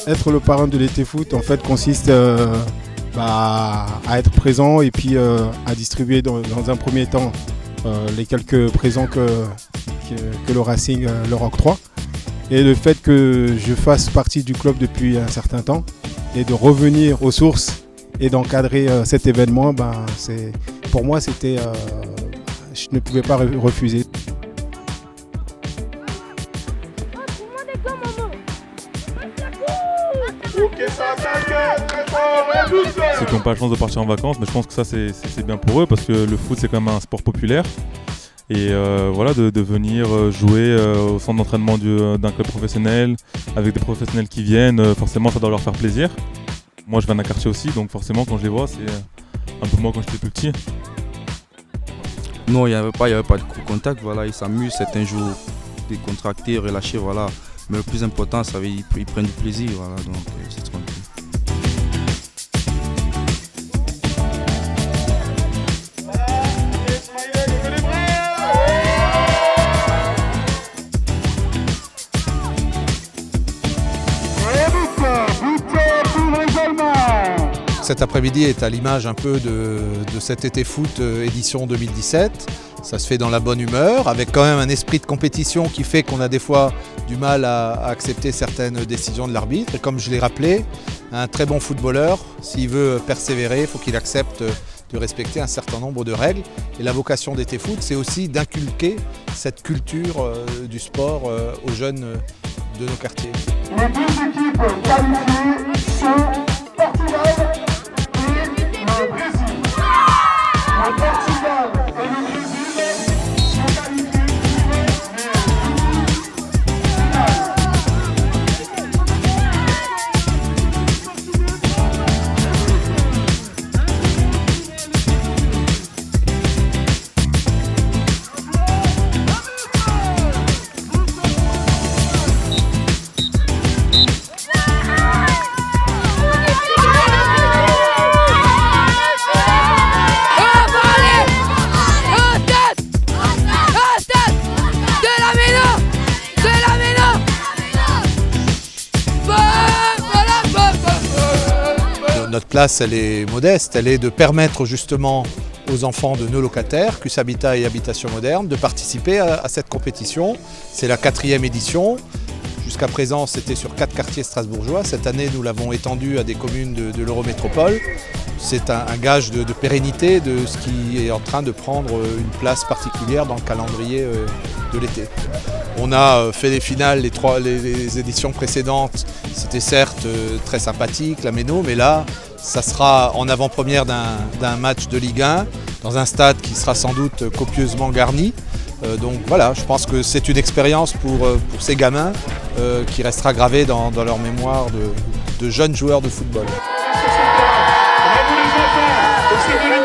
Être le parrain de l'été foot en fait consiste à être présent et puis à distribuer dans un premier temps les quelques présents que le Racing leur octroie. Et le fait que je fasse partie du club depuis un certain temps et de revenir aux sources et d'encadrer cet événement, pour moi c'était, je ne pouvais pas refuser. Ceux qui n'ont pas la chance de partir en vacances, mais je pense que ça c'est bien pour eux parce que le foot c'est quand même un sport populaire. Et voilà, de venir jouer au centre d'entraînement d'un club professionnel, avec des professionnels qui viennent, forcément ça doit leur faire plaisir. Moi je viens d'un quartier aussi, donc forcément quand je les vois c'est un peu moi quand j'étais plus petit. Non, il n'y avait pas de contact, voilà, ils s'amusent, c'est un jour décontracté, relâché, voilà. Mais le plus important, c'est qu'ils prennent du plaisir, voilà, donc c'est tranquille. Cet après-midi est à l'image un peu de cet été foot édition 2017. Ça se fait dans la bonne humeur, avec quand même un esprit de compétition qui fait qu'on a des fois du mal à accepter certaines décisions de l'arbitre. Et comme je l'ai rappelé, un très bon footballeur, s'il veut persévérer, il faut qu'il accepte de respecter un certain nombre de règles. Et la vocation d'été foot, c'est aussi d'inculquer cette culture du sport aux jeunes de nos quartiers. Les deux équipes qualifiées sont Portugal et le Brésil. Le Portugal et le Brésil sont qualifiés pour les Notre place, elle est modeste, elle est de permettre justement aux enfants de nos locataires, CUS Habitat et Habitation Moderne, de participer à cette compétition. C'est la 4e édition. Jusqu'à présent, c'était sur 4 quartiers strasbourgeois. Cette année, nous l'avons étendu à des communes de l'Eurométropole. C'est un gage de pérennité de ce qui est en train de prendre une place particulière dans le calendrier de l'été. On a fait les finales, les éditions précédentes, c'était certes très sympathique, la Méno, mais là, ça sera en avant-première d'un match de Ligue 1, dans un stade qui sera sans doute copieusement garni. Donc voilà, je pense que c'est une expérience pour ces gamins qui restera gravée dans leur mémoire de jeunes joueurs de football. enfants,